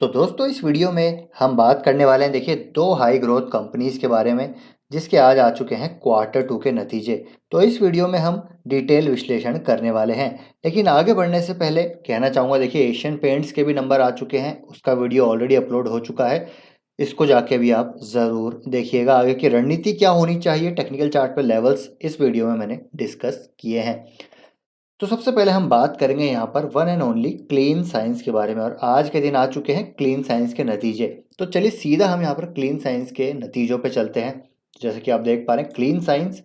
तो दोस्तों इस वीडियो में हम बात करने वाले हैं देखिए दो हाई ग्रोथ कंपनीज के बारे में जिसके आज आ चुके हैं क्वार्टर टू के नतीजे। तो इस वीडियो में हम डिटेल विश्लेषण करने वाले हैं। लेकिन आगे बढ़ने से पहले कहना चाहूँगा देखिए एशियन पेंट्स के भी नंबर आ चुके हैं, उसका वीडियो ऑलरेडी अपलोड हो चुका है। इसको जाके भी आप ज़रूर देखिएगा। आगे की रणनीति क्या होनी चाहिए टेक्निकल चार्ट पे लेवल्स इस वीडियो में मैंने डिस्कस किए हैं। तो सबसे पहले हम बात करेंगे यहाँ पर one and only clean science के बारे में, और आज के दिन आ चुके हैं क्लीन साइंस के नतीजे। तो चलिए सीधा हम यहाँ पर क्लीन साइंस के नतीजों पे चलते हैं। जैसे कि आप देख पा रहे हैं क्लीन साइंस,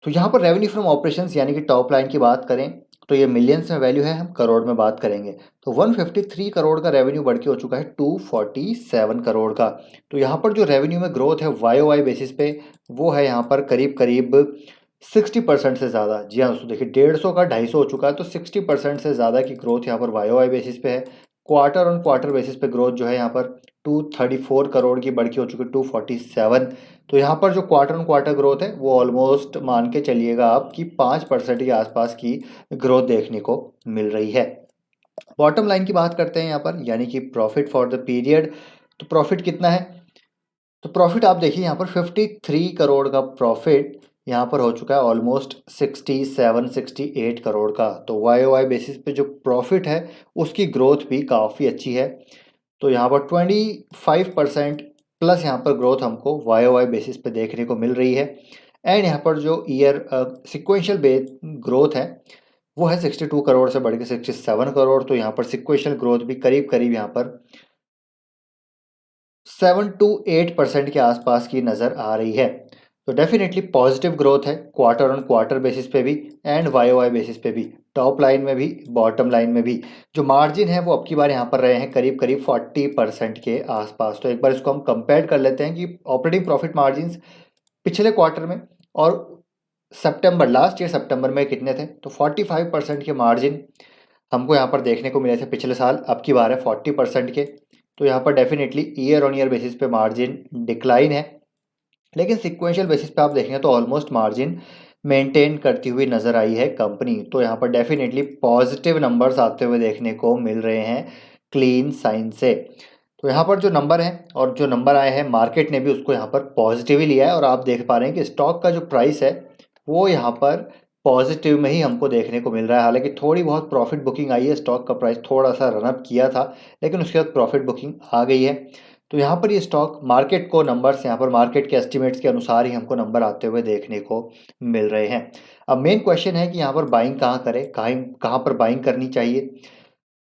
तो यहाँ पर रेवेन्यू फ्रॉम ऑपरेशंस यानी कि टॉप लाइन की बात करें तो ये मिलियंस में वैल्यू है, हम करोड़ में बात करेंगे। तो 153 करोड़ का रेवेन्यू बढ़ के हो चुका है 247 करोड़ का। तो यहाँ पर जो रेवेन्यू में ग्रोथ है वाई ओ वाई बेसिस पे वो है यहाँ पर करीब करीब 60% से ज़्यादा। जी हाँ दोस्तों, देखिए 150 का 250 हो चुका है, तो 60% से ज़्यादा की ग्रोथ यहाँ पर वाई ओ वाई बेसिस पे है। क्वार्टर ऑन क्वार्टर बेसिस पे ग्रोथ जो है यहाँ पर 234 करोड़ की बढ़ के हो चुकी है 247। तो यहाँ पर जो क्वार्टर ऑन क्वार्टर ग्रोथ है वो ऑलमोस्ट मान के चलिएगा आप कि 5% के आसपास की ग्रोथ देखने को मिल रही है। बॉटम लाइन की बात करते हैं यहाँ पर, यानी कि प्रॉफिट फॉर द पीरियड। तो प्रॉफिट कितना है, तो प्रॉफिट आप देखिए यहाँ पर 53 करोड़ का प्रॉफिट यहाँ पर हो चुका है ऑलमोस्ट 67-68 करोड़ का। तो वाई ओ वाई बेसिस पे जो प्रॉफिट है उसकी ग्रोथ भी काफ़ी अच्छी है। तो यहाँ पर 25% प्लस यहाँ पर ग्रोथ हमको वाई ओ वाई बेसिस पे देखने को मिल रही है। एंड यहाँ पर जो ईयर सिक्वेंशियल ग्रोथ है वो है 62 करोड़ से बढ़ के 67 करोड़। तो यहाँ पर सिक्वेंशियल ग्रोथ भी करीब करीब यहाँ पर 7 to 8% के आसपास की नज़र आ रही है। तो डेफिनेटली पॉजिटिव ग्रोथ है क्वार्टर ऑन क्वार्टर बेसिस पे भी and Y O Y basis पे भी, टॉप लाइन में भी बॉटम लाइन में भी। जो मार्जिन है वो अब की बार यहाँ पर रहे हैं करीब करीब 40% के आसपास। तो एक बार इसको हम कंपेयर कर लेते हैं कि ऑपरेटिंग प्रॉफिट मार्जिन पिछले क्वार्टर में और सितंबर लास्ट ईयर सितंबर में कितने थे। तो 45% के मार्जिन हमको यहाँ पर देखने को मिले थे पिछले साल, अब की बार है 40% के। तो यहाँ पर definitely year on year basis पे मार्जिन डिक्लाइन है, लेकिन सिक्वेंशियल बेसिस पे आप देखेंगे तो ऑलमोस्ट मार्जिन मेंटेन करती हुई नज़र आई है कंपनी। तो यहाँ पर डेफिनेटली पॉजिटिव नंबर्स आते हुए देखने को मिल रहे हैं क्लीन साइंस से। तो यहाँ पर जो नंबर है और जो नंबर आए हैं मार्केट ने भी उसको यहाँ पर पॉजिटिव ही लिया है, और आप देख पा रहे हैं कि स्टॉक का जो प्राइस है वो यहाँ पर पॉजिटिव में ही हमको देखने को मिल रहा है। हालांकि थोड़ी बहुत प्रॉफिट बुकिंग आई है, स्टॉक का प्राइस थोड़ा सा रनअप किया था लेकिन उसके बाद प्रॉफिट बुकिंग आ गई है। तो यहाँ पर ये स्टॉक मार्केट को नंबर्स यहाँ पर मार्केट के एस्टिमेट्स के अनुसार ही हमको नंबर आते हुए देखने को मिल रहे हैं। अब मेन क्वेश्चन है कि यहाँ पर बाइंग कहाँ करें, कहाँ कहाँ पर बाइंग करनी चाहिए।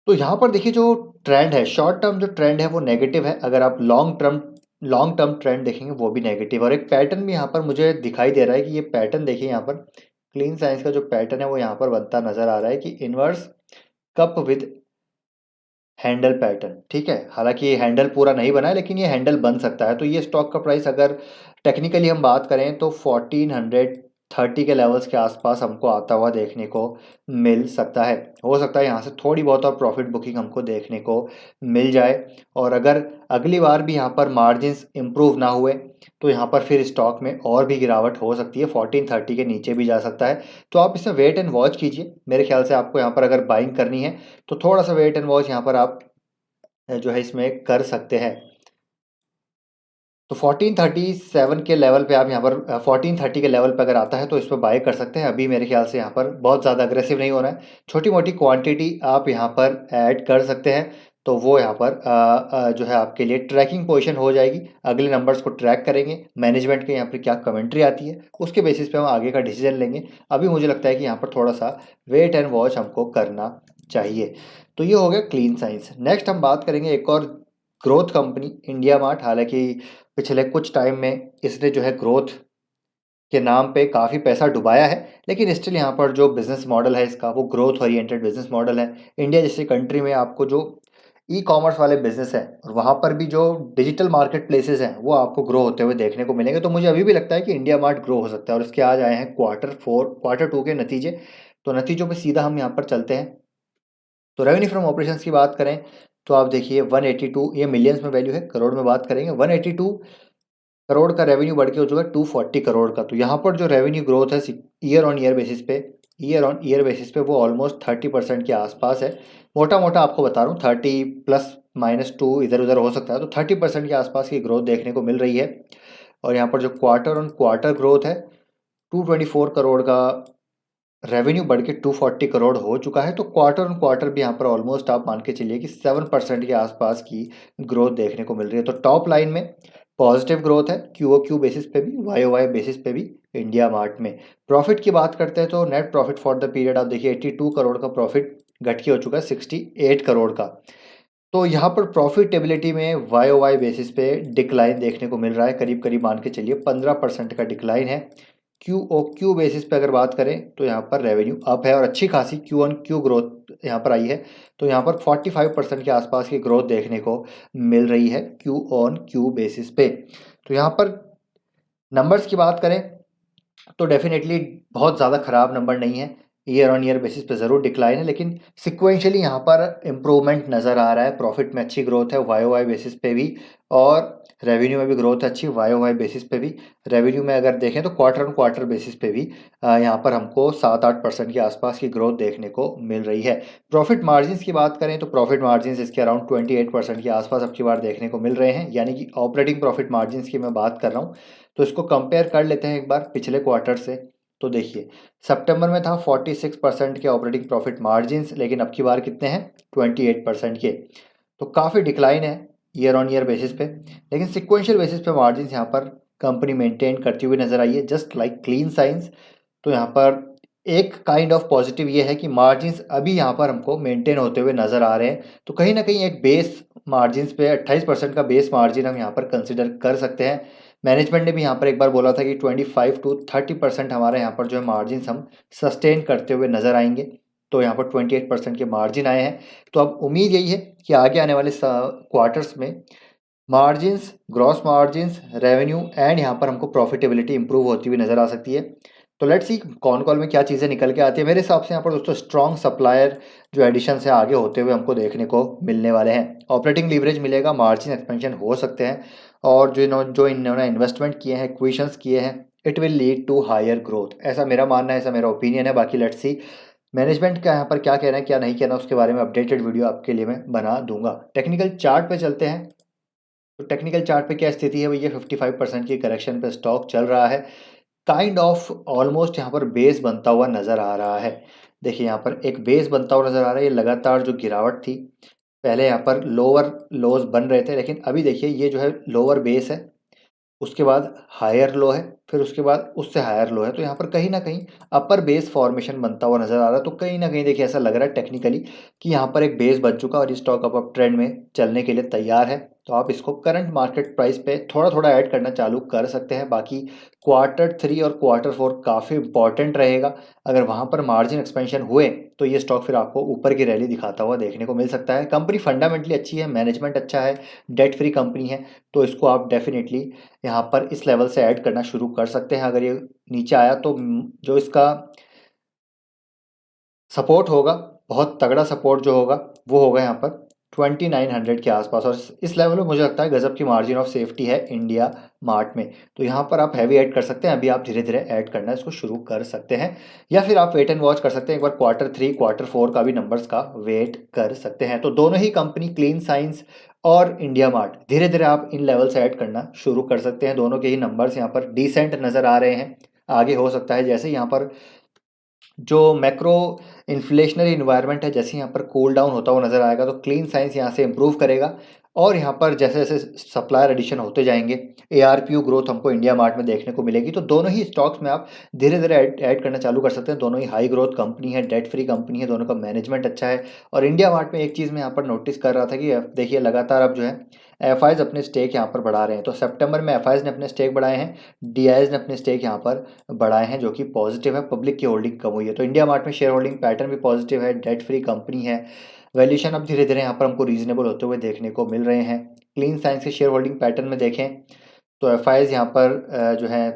तो यहाँ पर देखिए जो ट्रेंड है, शॉर्ट टर्म जो ट्रेंड है वो नेगेटिव है। अगर आप लॉन्ग टर्म ट्रेंड देखेंगे वो भी नेगेटिव, और एक पैटर्न भी यहाँ पर मुझे दिखाई दे रहा है कि ये पैटर्न देखिए यहाँ पर क्लीन साइंस का जो पैटर्न है वो यहाँ पर बनता नजर आ रहा है कि inverse cup with handle pattern. ठीक है, हालांकि ये हैंडल पूरा नहीं बना है लेकिन ये हैंडल बन सकता है। तो ये स्टॉक का प्राइस अगर टेक्निकली हम बात करें तो 1430 के लेवल्स के आसपास हमको आता हुआ देखने को मिल सकता है। हो सकता है यहाँ से थोड़ी बहुत और प्रॉफिट बुकिंग हमको देखने को मिल जाए, और अगर अगली बार भी यहाँ पर मार्जिन्स इम्प्रूव ना हुए तो यहाँ पर फिर स्टॉक में और भी गिरावट हो सकती है, 1430 के नीचे भी जा सकता है। तो आप इसमें वेट एंड वॉच कीजिए। मेरे ख्याल से आपको यहाँ पर अगर बाइंग करनी है तो थोड़ा सा वेट एंड वॉच यहाँ पर आप जो है इसमें कर सकते हैं। तो 1437 के लेवल पे आप यहाँ पर 1430 के लेवल पे अगर आता है तो इस पर बाय कर सकते हैं। अभी मेरे ख्याल से यहाँ पर बहुत ज़्यादा अग्रेसिव नहीं होना है, छोटी मोटी क्वांटिटी आप यहाँ पर ऐड कर सकते हैं। तो वो यहाँ पर जो है आपके लिए ट्रैकिंग पोजीशन हो जाएगी। अगले नंबर्स को ट्रैक करेंगे, मैनेजमेंट के यहाँ पर क्या कमेंट्री आती है उसके बेसिस पे हम आगे का डिसीजन लेंगे। अभी मुझे लगता है कि यहाँ पर थोड़ा सा वेट एंड वॉच हमको करना चाहिए। तो ये हो गया क्लीन साइंस। नेक्स्ट हम बात करेंगे एक और ग्रोथ कंपनी, इंडिया मार्ट। हालांकि पिछले कुछ टाइम में इसने जो है ग्रोथ के नाम पे काफ़ी पैसा डुबाया है, लेकिन स्टिल यहाँ पर जो बिजनेस मॉडल है इसका वो ग्रोथ ओरिएंटेड बिजनेस मॉडल है। इंडिया जैसी कंट्री में आपको जो ई कॉमर्स वाले बिजनेस हैं और वहाँ पर भी जो डिजिटल मार्केट प्लेसेस हैं वो आपको ग्रो होते हुए देखने को मिलेंगे। तो मुझे अभी भी लगता है कि इंडिया मार्ट ग्रो हो सकता है, और इसके आज आए हैं क्वार्टर टू के नतीजे। तो नतीजों पर सीधा हम यहाँ पर चलते हैं। तो रेवेन्यू फ्रॉम ऑपरेशंस की बात करें तो आप देखिए 182, ये मिलियंस में वैल्यू है, करोड़ में बात करेंगे 182 करोड़ का रेवेन्यू बढ़ के हो चुका है 240 करोड़ का। तो यहाँ पर जो रेवेन्यू ग्रोथ है ईयर ऑन ईयर बेसिस पे वो ऑलमोस्ट 30% के आसपास है। मोटा मोटा आपको बता रहा हूँ 30 प्लस -2 इधर उधर हो सकता है, तो 30% के आसपास की ग्रोथ देखने को मिल रही है। और यहाँ पर जो क्वार्टर ऑन क्वार्टर ग्रोथ है 224 करोड़ का रेवेन्यू बढ़ के 240 करोड़ हो चुका है। तो क्वार्टर ऑन क्वार्टर भी यहाँ पर ऑलमोस्ट आप मान के चलिए कि 7% के आसपास की ग्रोथ देखने को मिल रही है। तो टॉप लाइन में पॉजिटिव ग्रोथ है, क्यू ओ क्यू बेसिस पे भी, वाई ओ वाई बेसिस पे भी इंडिया मार्ट में। प्रॉफिट की बात करते हैं तो net profit for the period आप देखिए 82 करोड़ का प्रॉफिट घट के हो चुका है 68 करोड़ का। तो यहाँ पर प्रॉफिटेबिलिटी में वाई ओ वाई बेसिस पे डिक्लाइन देखने को मिल रहा है, करीब करीब मान के चलिए 15% का डिक्लाइन है। क्यू ओ क्यू बेसिस पे अगर बात करें तो यहाँ पर रेवेन्यू अप है और अच्छी खासी क्यू ऑन क्यू ग्रोथ यहाँ पर आई है। तो यहाँ पर 45% के आसपास की ग्रोथ देखने को मिल रही है क्यू ऑन क्यू बेसिस पे। तो यहाँ पर नंबर्स की बात करें तो डेफिनेटली बहुत ज़्यादा ख़राब नंबर नहीं है, ईयर ऑन ईयर बेसिस पे ज़रूर डिक्लाइन है, लेकिन सिक्वेंशली यहाँ पर इम्प्रूवमेंट नज़र आ रहा है। प्रॉफिट में अच्छी ग्रोथ है वाई ओ वाई बेसिस पे भी, और रेवेन्यू में भी ग्रोथ अच्छी वाई ओ वाई बेसिस पे भी। रेवेन्यू में अगर देखें तो क्वार्टर ऑन क्वार्टर बेसिस पे भी यहाँ पर हमको 7-8% के आसपास की ग्रोथ देखने को मिल रही है। प्रॉफिट मार्जिन्स की बात करें तो प्रॉफिट मार्जिन्स इसके अराउंड 28% के आसपास अब की बार देखने को मिल रहे हैं, यानी कि ऑपरेटिंग प्रॉफिट मार्जिन्स की मैं बात कर रहा हूँ। तो इसको कंपेयर कर लेते हैं एक बार पिछले क्वार्टर से। तो देखिए सितंबर में था 46% के ऑपरेटिंग प्रॉफिट मार्जिन्स, लेकिन अब की बार कितने हैं 28% के। तो काफ़ी डिक्लाइन है ईयर ऑन ईयर बेसिस पे, लेकिन सिक्वेंशियल बेसिस पे मार्जिन्स यहाँ पर कंपनी मेंटेन करती हुई नजर आई है, जस्ट लाइक क्लीन साइंस। तो यहाँ पर एक काइंड ऑफ पॉजिटिव ये है कि मार्जिन्स अभी यहाँ पर हमको मेंटेन होते हुए नजर आ रहे हैं। तो कहीं ना कहीं एक बेस मार्जिन्स पे 28% का बेस मार्जिन हम यहाँ पर कंसिडर कर सकते हैं। मैनेजमेंट ने भी यहाँ पर एक बार बोला था कि 25 to 30% हमारे यहाँ पर जो है मार्जिन्स हम सस्टेन करते हुए नजर आएंगे। तो यहाँ पर 28% के मार्जिन आए हैं। तो अब उम्मीद यही है कि आगे आने वाले क्वार्टर्स में margins, gross margins, revenue and यहाँ पर हमको प्रॉफिटेबिलिटी इंप्रूव होती हुई नजर आ सकती है। तो लेट्स सी कौन कॉल में क्या चीज़ें निकल के आती है। मेरे हिसाब से यहाँ पर दोस्तों स्ट्रॉन्ग सप्लायर जो एडिशन है आगे होते हुए हमको देखने को मिलने वाले हैं। ऑपरेटिंग लीवरेज मिलेगा, मार्जिन एक्सपेंशन हो सकते हैं, और जो इन्होंने इन्वेस्टमेंट किए हैं, एक्विजिशंस किए हैं, it will lead to higher growth, ऐसा मेरा मानना है, ऐसा मेरा ओपिनियन है। बाकी लेट्स सी मैनेजमेंट का यहाँ पर क्या कहना है क्या नहीं कहना, उसके बारे में अपडेटेड वीडियो आपके लिए मैं बना दूंगा। टेक्निकल चार्ट पे चलते हैं। तो टेक्निकल चार्ट पे क्या स्थिति है भैया, 55% की करेक्शन पे स्टॉक चल रहा है। काइंड ऑफ ऑलमोस्ट यहाँ पर बेस बनता हुआ नज़र आ रहा है। देखिए यहाँ पर एक बेस बनता हुआ नज़र आ रहा है। ये लगातार जो गिरावट थी, पहले यहाँ पर लोअर लोज बन रहे थे, लेकिन अभी देखिए ये जो है लोअर बेस है, उसके बाद हायर लो है, फिर उसके बाद उससे हायर लो है। तो यहाँ पर कहीं ना कहीं अपर बेस फॉर्मेशन बनता हुआ नजर आ रहा है। तो कहीं ना कहीं देखिए ऐसा लग रहा है टेक्निकली कि यहाँ पर एक बेस बन चुका है और ये स्टॉक अप ट्रेंड में चलने के लिए तैयार है। तो आप इसको करंट मार्केट प्राइस पे थोड़ा थोड़ा ऐड करना चालू कर सकते हैं। बाकी Q3 और Q4 काफ़ी इंपॉर्टेंट रहेगा। अगर वहाँ पर मार्जिन एक्सपेंशन हुए तो ये स्टॉक फिर आपको ऊपर की रैली दिखाता हुआ देखने को मिल सकता है। कंपनी फंडामेंटली अच्छी है, मैनेजमेंट अच्छा है, डेट फ्री कंपनी है, तो इसको आप डेफिनेटली यहाँ पर इस लेवल से ऐड करना शुरू कर सकते हैं। अगर ये नीचे आया तो जो इसका सपोर्ट होगा, बहुत तगड़ा सपोर्ट जो होगा वो होगा यहाँ पर 2900 के आसपास, और इस लेवल में मुझे लगता है गजब की मार्जिन ऑफ सेफ्टी है इंडिया मार्ट में। तो यहाँ पर आप हैवी ऐड कर सकते हैं, अभी आप धीरे धीरे ऐड करना इसको शुरू कर सकते हैं, या फिर आप वेट एंड वॉच कर सकते हैं, एक बार Q3 Q4 का भी नंबर्स का वेट कर सकते हैं। तो दोनों ही कंपनी क्लीन साइंस और इंडिया मार्ट धीरे धीरे आप इन लेवल से ऐड करना शुरू कर सकते हैं। दोनों के ही नंबर्स यहाँ पर डिसेंट नज़र आ रहे हैं। आगे हो सकता है जैसे यहाँ पर जो मैक्रो इन्फ्लेशनरी इन्वायरमेंट है, जैसे यहाँ पर कूल डाउन होता हुआ नजर आएगा, तो क्लीन साइंस यहाँ से इंप्रूव करेगा, और यहाँ पर जैसे जैसे सप्लायर एडिशन होते जाएंगे ARPU ग्रोथ हमको इंडिया मार्ट में देखने को मिलेगी। तो दोनों ही स्टॉक्स में आप धीरे धीरे ऐड करना चालू कर सकते हैं। दोनों ही हाई ग्रोथ कंपनी है, डेट फ्री कंपनी है, दोनों का मैनेजमेंट अच्छा है। और इंडिया मार्ट में एक चीज़ मैं यहाँ पर नोटिस कर रहा था कि देखिए लगातार अब जो है FIs अपने स्टेक यहाँ पर बढ़ा रहे हैं। तो सितंबर में FIs ने अपने स्टेक बढ़ाए हैं, DIs ने अपने स्टेक यहाँ पर बढ़ाए हैं, जो कि पॉजिटिव है। पब्लिक की होल्डिंग कम हुई है, तो इंडिया मार्ट में शेयर होल्डिंग पैटर्न भी पॉजिटिव है, डेट फ्री कंपनी है। वैल्यूएशन अब धीरे धीरे यहाँ पर हमको रीजनेबल होते हुए देखने को मिल रहे हैं। क्लीन साइंस के शेयर होल्डिंग पैटर्न में देखें तो FIs यहाँ पर जो है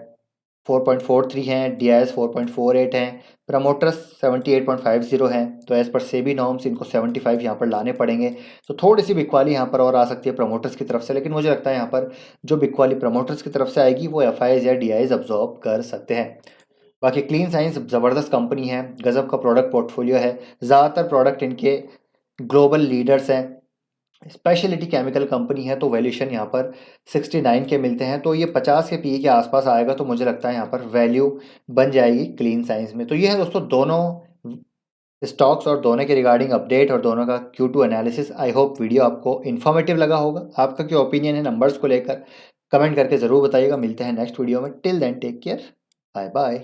4.43 हैं, DIs 4.48 हैं, प्रमोटर्स 78.50 हैं। तो एज पर सेबी नॉर्म्स इनको 75 यहाँ पर लाने पड़ेंगे। तो थोड़ी सी बिकवाली यहाँ पर और आ सकती है प्रमोटर्स की तरफ से, लेकिन मुझे लगता है यहाँ पर जो बिकवाली प्रमोटर्स की तरफ से आएगी वो FIs या DIs अब्जॉर्ब कर सकते हैं। बाकी क्लीन साइंस ज़बरदस्त कंपनी है, गजब का प्रोडक्ट पोर्टफोलियो है, ज़्यादातर प्रोडक्ट इनके ग्लोबल लीडर्स हैं, स्पेशलिटी केमिकल कंपनी है तो वैल्यूशन यहाँ पर 69 के मिलते हैं, तो ये 50 के पीई के आसपास आएगा तो मुझे लगता है यहाँ पर वैल्यू बन जाएगी क्लीन साइंस में। तो ये है दोस्तों दोनों स्टॉक्स और दोनों के रिगार्डिंग अपडेट और दोनों का Q2 analysis. I hope video आपको इन्फॉर्मेटिव लगा होगा। आपका क्या ओपिनियन है नंबर्स को लेकर, कमेंट करके ज़रूर बताइएगा। मिलते हैं नेक्स्ट वीडियो में। Till then take care, bye bye.